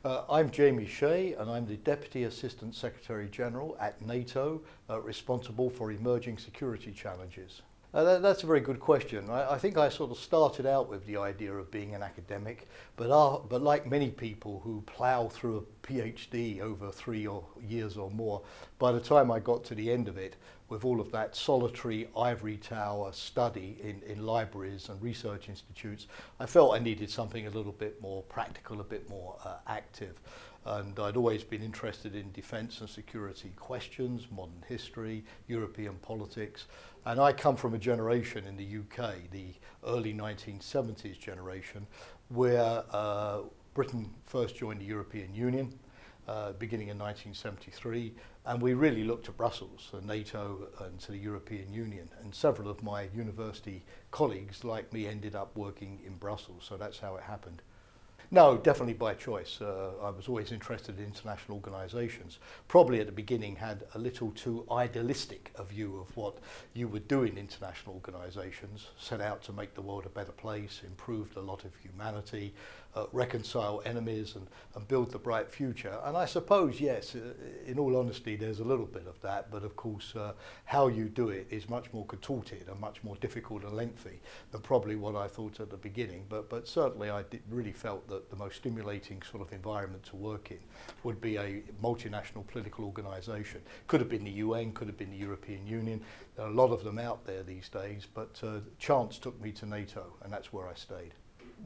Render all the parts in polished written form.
I'm Jamie Shea, and I'm the Deputy Assistant Secretary General at NATO, responsible for emerging security challenges. That's a very good question. I think I sort of started out with the idea of being an academic, but like many people who plough through a PhD over 3 years or more, by the time I got to the end of it, with all of that solitary ivory tower study in libraries and research institutes, I felt I needed something a little bit more practical, a bit more active. And I'd always been interested in defence and security questions, modern history, European politics. And I come from a generation in the UK, the early 1970s generation, where Britain first joined the European Union, beginning in 1973, and we really looked to Brussels, to NATO and to the European Union. And several of my university colleagues, like me, ended up working in Brussels, so that's how it happened. No, definitely by choice. I was always interested in international organisations. Probably at the beginning had a little too idealistic a view of what you would do in international organisations, set out to make the world a better place, improve the lot of humanity, reconcile enemies and build the bright future. And I suppose, yes, in all honesty, there's a little bit of that, but of course how you do it is much more contorted and much more difficult and lengthy than probably what I thought at the beginning. But certainly I really felt that the most stimulating sort of environment to work in would be a multinational political organisation. Could have been the UN, could have been the European Union. There are a lot of them out there these days, but chance took me to NATO, and that's where I stayed.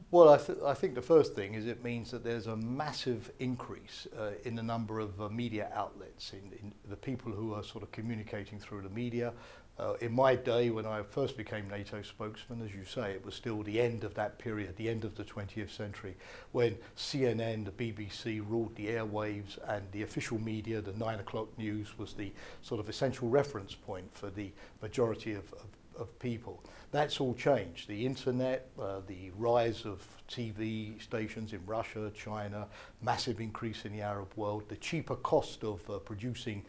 Well, I think the first thing is it means that there's a massive increase in the number of media outlets, in the people who are sort of communicating through the media. In my day, when I first became NATO spokesman, as you say, it was still the end of that period, the end of the 20th century, when CNN, the BBC ruled the airwaves, and the official media, the 9 o'clock news, was the sort of essential reference point for the majority of people. That's all changed. The internet, the rise of TV stations in Russia, China, massive increase in the Arab world, the cheaper cost of producing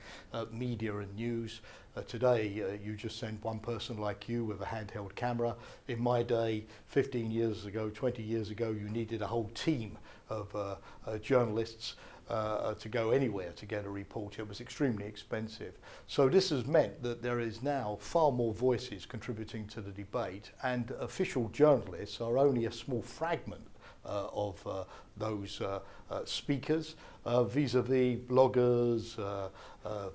media and news. Today, you just send one person like you with a handheld camera. In my day, 15 years ago, 20 years ago, you needed a whole team of journalists to go anywhere to get a report. It was extremely expensive. So this has meant that there is now far more voices contributing to the debate, and official journalists are only a small fragment of those speakers vis-a-vis bloggers,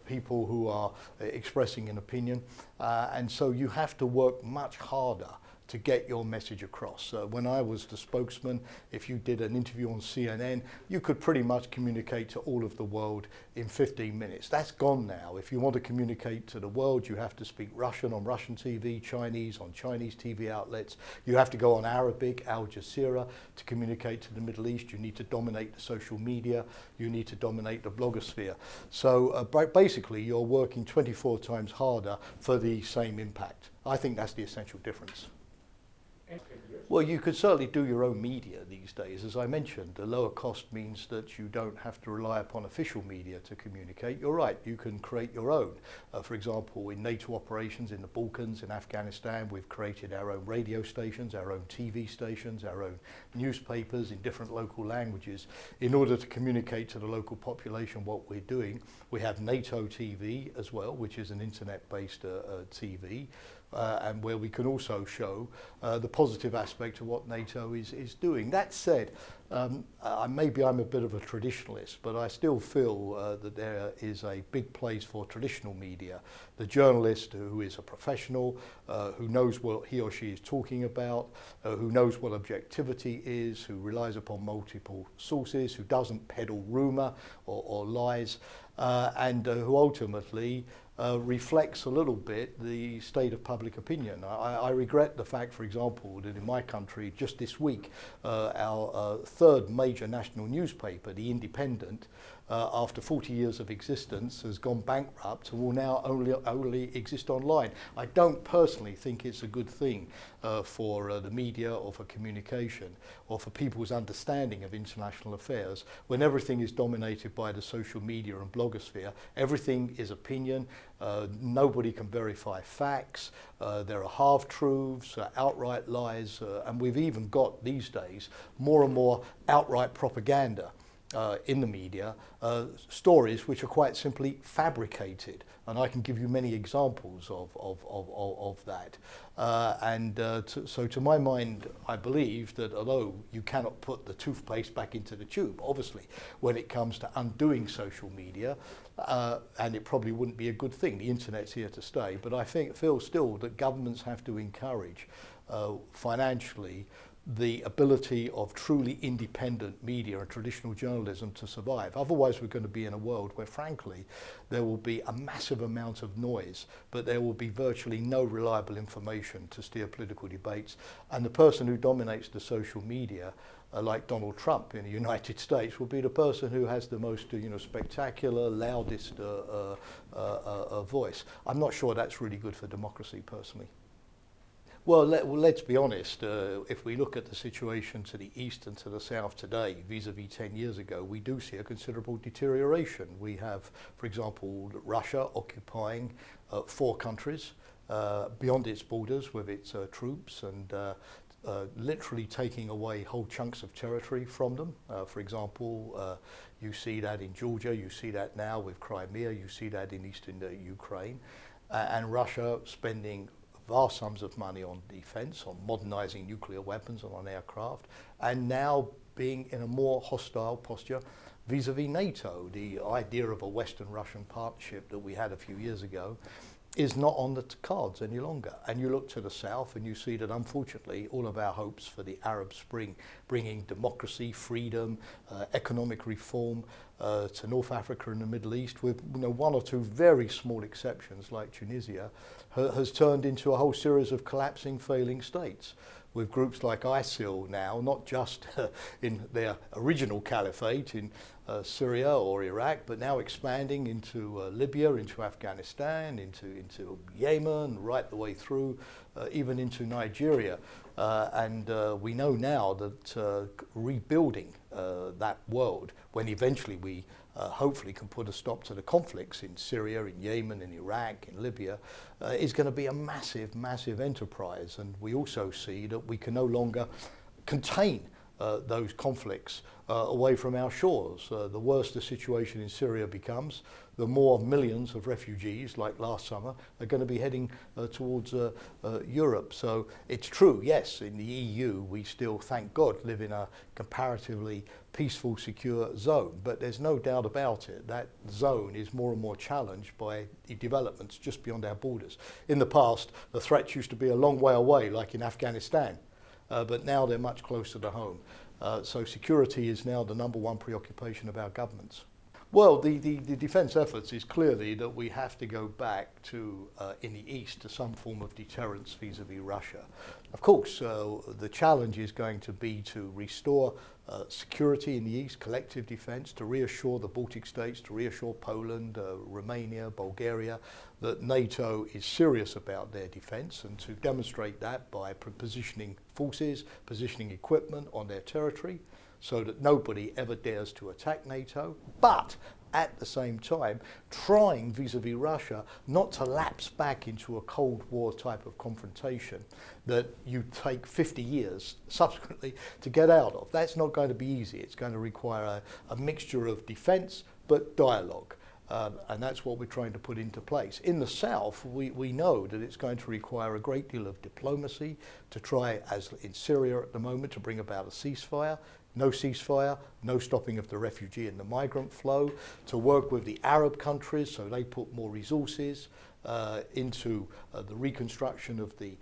people who are expressing an opinion, and so you have to work much harder to get your message across. When I was the spokesman, if you did an interview on CNN, you could pretty much communicate to all of the world in 15 minutes. That's gone now. If you want to communicate to the world, you have to speak Russian on Russian TV, Chinese on Chinese TV outlets. You have to go on Arabic, Al Jazeera, to communicate to the Middle East. You need to dominate the social media. You need to dominate the blogosphere. So basically, you're working 24 times harder for the same impact. I think that's the essential difference. Well, you could certainly do your own media these days. As I mentioned, the lower cost means that you don't have to rely upon official media to communicate. You're right, you can create your own. For example, in NATO operations in the Balkans, in Afghanistan, we've created our own radio stations, our own TV stations, our own newspapers in different local languages in order to communicate to the local population what we're doing. We have NATO TV as well, which is an internet-based TV. And where we can also show the positive aspect of what NATO is doing. That said, maybe I'm a bit of a traditionalist, but I still feel that there is a big place for traditional media. The journalist who is a professional, who knows what he or she is talking about, who knows what objectivity is, who relies upon multiple sources, who doesn't peddle rumour or lies, and who ultimately reflects a little bit the state of public opinion. I regret the fact, for example, that in my country just this week, our third major national newspaper, The Independent, after 40 years of existence, has gone bankrupt and will now only exist online. I don't personally think it's a good thing for the media or for communication or for people's understanding of international affairs when everything is dominated by the social media and blogosphere. Everything is opinion. Nobody can verify facts. There are half-truths, outright lies, and we've even got these days more and more outright propaganda. in the media, stories which are quite simply fabricated. And I can give you many examples of that. So to my mind, I believe that although you cannot put the toothpaste back into the tube, obviously, when it comes to undoing social media, and it probably wouldn't be a good thing, the internet's here to stay, but I feel still that governments have to encourage financially the ability of truly independent media and traditional journalism to survive. Otherwise, we're going to be in a world where, frankly, there will be a massive amount of noise, but there will be virtually no reliable information to steer political debates. And the person who dominates the social media, like Donald Trump in the United States, will be the person who has the most spectacular, loudest voice. I'm not sure that's really good for democracy, personally. Well, let's be honest, if we look at the situation to the east and to the south today, vis-a-vis 10 years ago, we do see a considerable deterioration. We have, for example, Russia occupying 4 countries beyond its borders with its troops and literally taking away whole chunks of territory from them. For example, you see that in Georgia, you see that now with Crimea, you see that in eastern Ukraine, and Russia spending vast sums of money on defence, on modernising nuclear weapons and on aircraft, and now being in a more hostile posture vis-a-vis NATO. The idea of a Western-Russian partnership that we had a few years ago is not on the cards any longer. And you look to the south and you see that, unfortunately, all of our hopes for the Arab Spring, bringing democracy, freedom, economic reform to North Africa and the Middle East, with one or two very small exceptions like Tunisia, has turned into a whole series of collapsing, failing states, with groups like ISIL now, not just in their original caliphate in Syria or Iraq, but now expanding into Libya, into Afghanistan, into Yemen, right the way through, even into Nigeria. And we know now that rebuilding that world, when eventually we hopefully can put a stop to the conflicts in Syria, in Yemen, in Iraq, in Libya, is going to be a massive, massive enterprise. And we also see that we can no longer contain those conflicts away from our shores. The worse the situation in Syria becomes, the more millions of refugees, like last summer, are going to be heading towards Europe. So it's true, yes, in the EU we still, thank God, live in a comparatively peaceful, secure zone. But there's no doubt about it, that zone is more and more challenged by the developments just beyond our borders. In the past, the threats used to be a long way away, like in Afghanistan. But now they're much closer to home. So security is now the #1 preoccupation of our governments. Well, the defence efforts is clearly that we have to go back to, in the east, to some form of deterrence vis-a-vis Russia. Of course, the challenge is going to be to restore security in the east, collective defence, to reassure the Baltic states, to reassure Poland, Romania, Bulgaria, that NATO is serious about their defence, and to demonstrate that by positioning forces, positioning equipment on their territory, so that nobody ever dares to attack NATO, but at the same time trying vis-a-vis Russia not to lapse back into a Cold War type of confrontation that you take 50 years subsequently to get out of. That's not going to be easy. It's going to require a mixture of defence but dialogue. And that's what we're trying to put into place. In the south, we know that it's going to require a great deal of diplomacy to try, as in Syria at the moment, to bring about a ceasefire. No ceasefire, no stopping of the refugee and the migrant flow, to work with the Arab countries so they put more resources into the reconstruction of the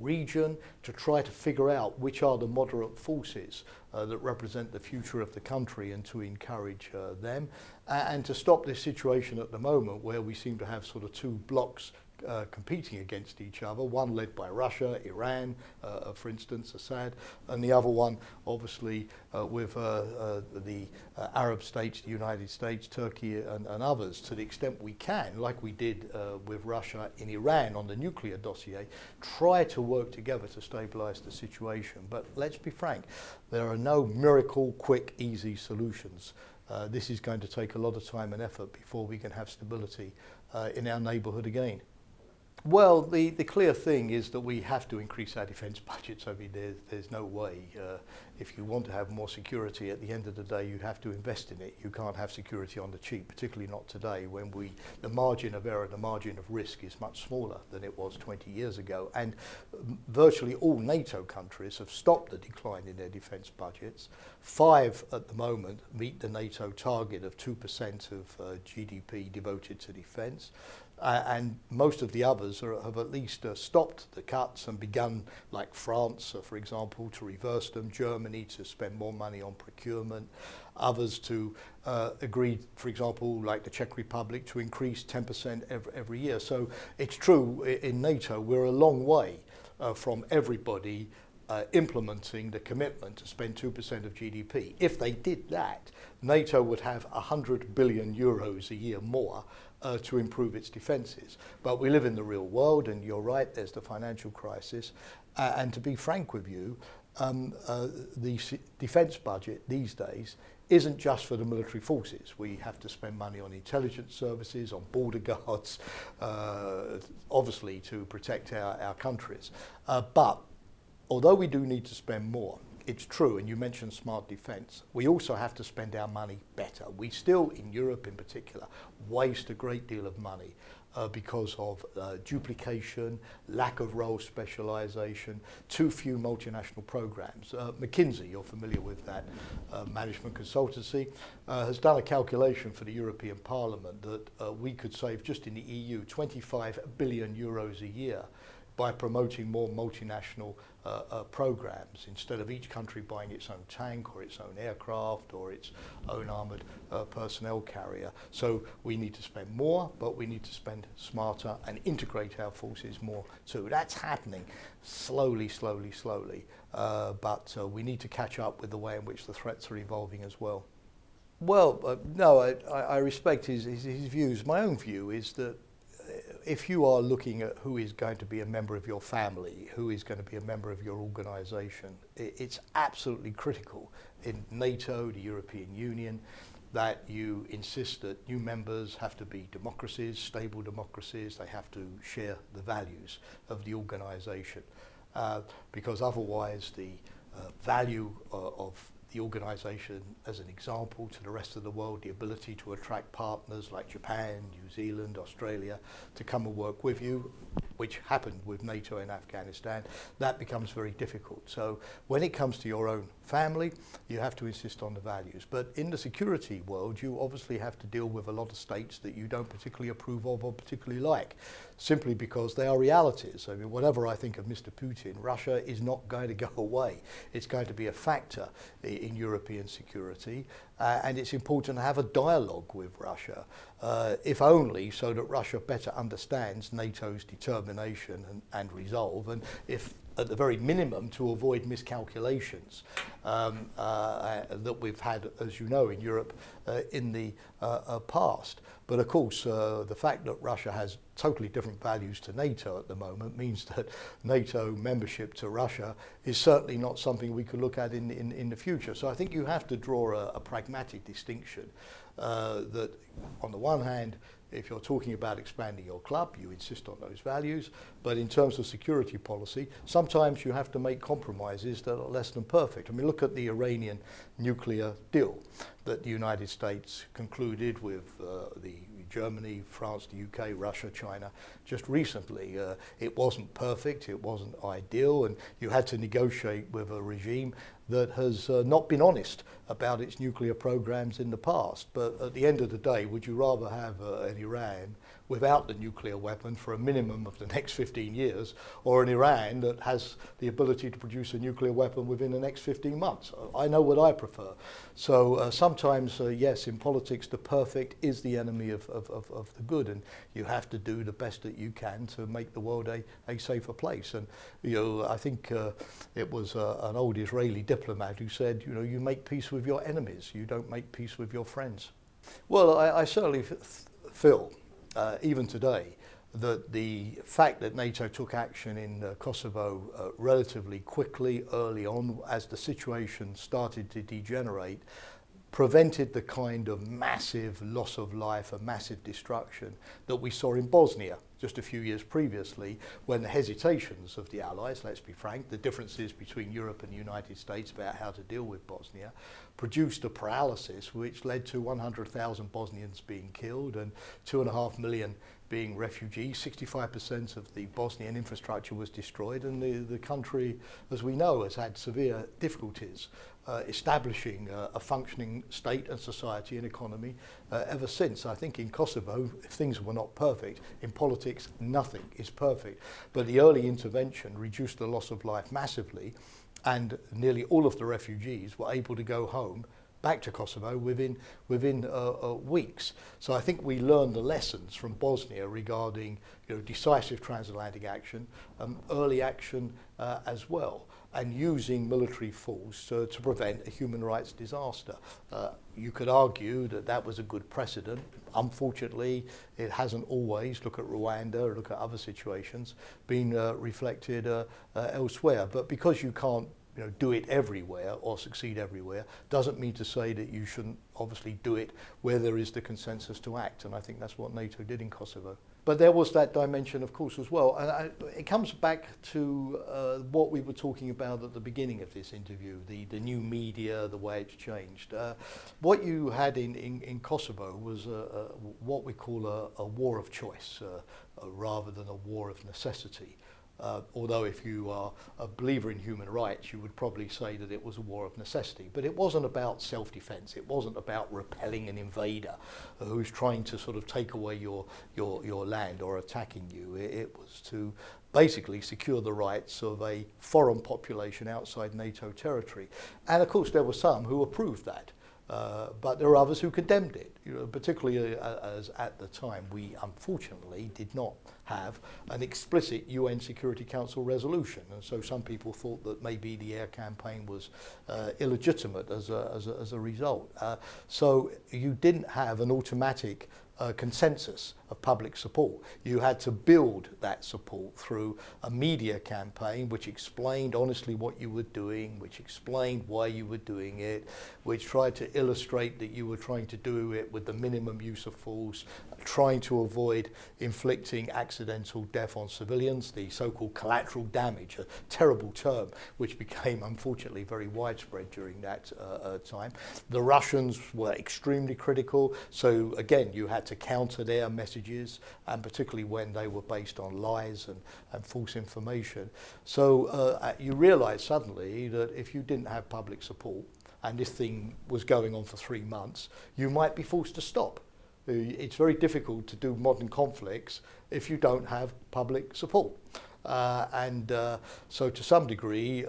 region, to try to figure out which are the moderate forces that represent the future of the country and to encourage them, and to stop this situation at the moment where we seem to have sort of two blocks competing against each other, one led by Russia, Iran, for instance, Assad, and the other one obviously with the Arab states, the United States, Turkey and others, to the extent we can, like we did with Russia in Iran on the nuclear dossier, try to work together to stabilise the situation. But let's be frank, there are no miracle, quick, easy solutions. This is going to take a lot of time and effort before we can have stability in our neighbourhood again. Well, the clear thing is that we have to increase our defence budgets. I mean, there's no way. If you want to have more security, at the end of the day, you have to invest in it. You can't have security on the cheap, particularly not today when the margin of error, the margin of risk is much smaller than it was 20 years ago. And virtually all NATO countries have stopped the decline in their defence budgets. 5 at the moment meet the NATO target of 2% of GDP devoted to defence. And most of the others have at least stopped the cuts and begun, like France, for example, to reverse them, Germany to spend more money on procurement, others to agree, for example, like the Czech Republic, to increase 10% every year. So it's true, in NATO, we're a long way from everybody implementing the commitment to spend 2% of GDP. If they did that, NATO would have 100 billion euros a year more to improve its defences. But we live in the real world, and you're right, there's the financial crisis. And to be frank with you, the defence budget these days isn't just for the military forces. We have to spend money on intelligence services, on border guards, obviously to protect our countries. But although we do need to spend more, it's true, and you mentioned smart defence, we also have to spend our money better. We still, in Europe in particular, waste a great deal of money because of duplication, lack of role specialisation, too few multinational programmes. McKinsey, you're familiar with that management consultancy, has done a calculation for the European Parliament that we could save just in the EU 25 billion euros a year by promoting more multinational programs, instead of each country buying its own tank or its own aircraft or its own armoured personnel carrier. So we need to spend more, but we need to spend smarter and integrate our forces more too. That's happening slowly, but we need to catch up with the way in which the threats are evolving as well. Well, no, I respect his views. My own view is that if you are looking at who is going to be a member of your family, who is going to be a member of your organisation, it's absolutely critical in NATO, the European Union, that you insist that new members have to be democracies, stable democracies. They have to share the values of the organisation, because otherwise the value of the organisation as an example to the rest of the world, the ability to attract partners like Japan, New Zealand, Australia to come and work with you, which happened with NATO in Afghanistan, that becomes very difficult. So when it comes to your own family, you have to insist on the values. But in the security world, you obviously have to deal with a lot of states that you don't particularly approve of or particularly like, simply because they are realities. I mean, whatever I think of Mr. Putin, Russia is not going to go away. It's going to be a factor in European security, and it's important to have a dialogue with Russia, if only so that Russia better understands NATO's determination and resolve, and if at the very minimum to avoid miscalculations that we've had, as you know, in Europe in the past. But of course, the fact that Russia has totally different values to NATO at the moment means that NATO membership to Russia is certainly not something we could look at in the future. So I think you have to draw a pragmatic distinction that on the one hand, if you're talking about expanding your club, you insist on those values. But in terms of security policy, sometimes you have to make compromises that are less than perfect. I mean, look at the Iranian nuclear deal that the United States concluded with Germany, France, the UK, Russia, China just recently. It wasn't perfect, it wasn't ideal, and you had to negotiate with a regime that has not been honest about its nuclear programs in the past. But at the end of the day, would you rather have an Iran without the nuclear weapon for a minimum of the next 15 years, or an Iran that has the ability to produce a nuclear weapon within the next 15 months? I know what I prefer. So sometimes, yes, in politics, the perfect is the enemy of the good, and you have to do the best that you can to make the world a safer place. And I think it was an old Israeli diplomat who said, you make peace with your enemies, you don't make peace with your friends. Well, I certainly feel, even today, that the fact that NATO took action in Kosovo relatively quickly, early on, as the situation started to degenerate, prevented the kind of massive loss of life and massive destruction that we saw in Bosnia just a few years previously, when the hesitations of the Allies, let's be frank, the differences between Europe and the United States about how to deal with Bosnia, produced a paralysis which led to 100,000 Bosnians being killed and 2.5 million being refugees. 65% of the Bosnian infrastructure was destroyed, and the country, as we know, has had severe difficulties establishing a functioning state and society and economy ever since. I think in Kosovo, things were not perfect. In politics, nothing is perfect. But the early intervention reduced the loss of life massively, and nearly all of the refugees were able to go home back to Kosovo within weeks. So I think we learned the lessons from Bosnia regarding decisive transatlantic action, early action as well, and using military force to prevent a human rights disaster. You could argue that that was a good precedent. Unfortunately, it hasn't always, look at Rwanda, look at other situations, been reflected elsewhere. But because you can't do it everywhere or succeed everywhere, doesn't mean to say that you shouldn't obviously do it where there is the consensus to act. And I think that's what NATO did in Kosovo. But there was that dimension, of course, as well. And it comes back to what we were talking about at the beginning of this interview, the new media, the way it's changed. What you had in Kosovo was what we call a war of choice, rather than a war of necessity. Although if you are a believer in human rights, you would probably say that it was a war of necessity. But it wasn't about self-defense. It wasn't about repelling an invader who's trying to sort of take away your land or attacking you. It was to basically secure the rights of a foreign population outside NATO territory. And of course there were some who approved that. But there are others who condemned it, particularly as at the time we unfortunately did not have an explicit UN Security Council resolution, and so some people thought that maybe the air campaign was illegitimate as a result. So you didn't have an automatic consensus of public support. You had to build that support through a media campaign which explained honestly what you were doing, which explained why you were doing it, which tried to illustrate that you were trying to do it with the minimum use of force, trying to avoid inflicting accidental death on civilians, the so-called collateral damage, a terrible term which became unfortunately very widespread during that time. The Russians were extremely critical, so again you had to counter their messages, and particularly when they were based on lies and false information. So you realise suddenly that if you didn't have public support and this thing was going on for 3 months, you might be forced to stop. It's very difficult to do modern conflicts if you don't have public support. So to some degree,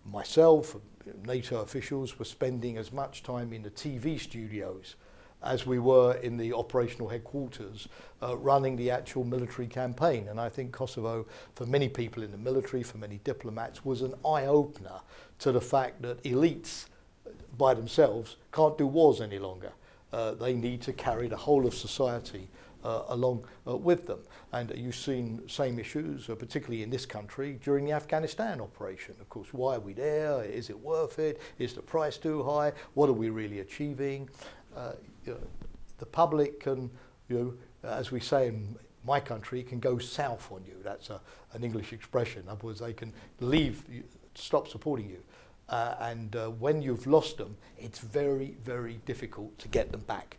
myself, NATO officials were spending as much time in the TV studios as we were in the operational headquarters running the actual military campaign. And I think Kosovo, for many people in the military, for many diplomats, was an eye-opener to the fact that elites by themselves can't do wars any longer. They need to carry the whole of society along with them. And you've seen same issues, particularly in this country, during the Afghanistan operation. Of course, why are we there? Is it worth it? Is the price too high? What are we really achieving? The public can, as we say in my country, can go south on you. That's an English expression. In other words, they can leave, stop supporting you. And when you've lost them, it's very, very difficult to get them back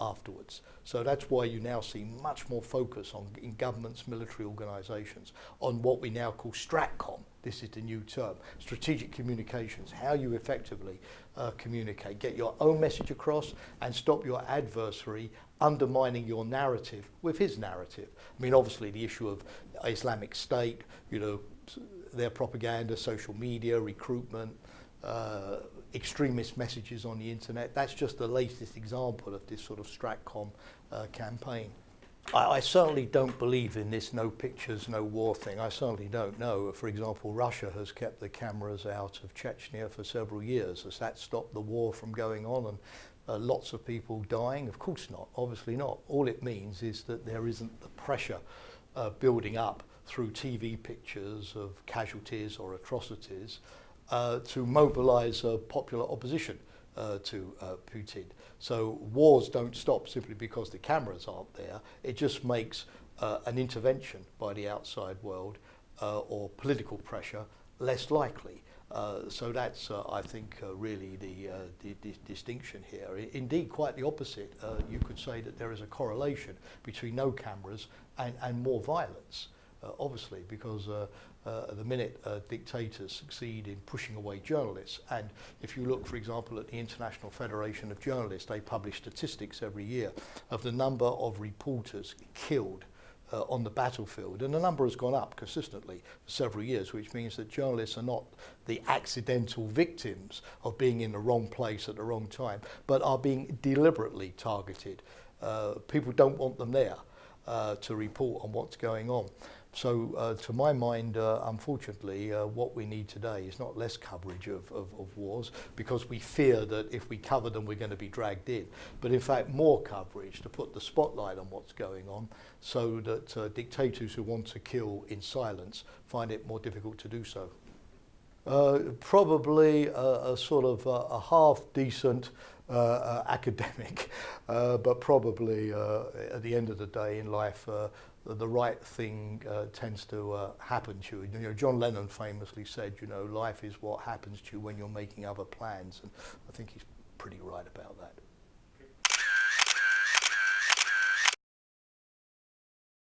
afterwards. So that's why you now see much more focus in governments, military organisations, on what we now call STRATCOM. This is the new term, strategic communications, how you effectively communicate, get your own message across and stop your adversary undermining your narrative with his narrative. I mean, obviously the issue of Islamic State, their propaganda, social media, recruitment, extremist messages on the internet, that's just the latest example of this sort of STRATCOM campaign. I certainly don't believe in this no pictures, no war thing. I certainly don't know. For example, Russia has kept the cameras out of Chechnya for several years. Has that stopped the war from going on and lots of people dying? Of course not, obviously not. All it means is that there isn't the pressure building up through TV pictures of casualties or atrocities to mobilise popular opposition to Putin. So wars don't stop simply because the cameras aren't there. It just makes an intervention by the outside world or political pressure less likely. So that's, I think, really the distinction here. Indeed, quite the opposite. You could say that there is a correlation between no cameras and more violence, obviously, because the minute dictators succeed in pushing away journalists, and if you look, for example, at the International Federation of Journalists, they publish statistics every year of the number of reporters killed on the battlefield, and the number has gone up consistently for several years, which means that journalists are not the accidental victims of being in the wrong place at the wrong time, but are being deliberately targeted. People don't want them there to report on what's going on. So to my mind, unfortunately, what we need today is not less coverage of wars, because we fear that if we cover them, we're going to be dragged in, but in fact more coverage to put the spotlight on what's going on, so that dictators who want to kill in silence find it more difficult to do so. Probably a sort of a half-decent academic, but probably at the end of the day in life, the right thing tends to happen to you. You know, John Lennon famously said, you know, life is what happens to you when you're making other plans, and I think he's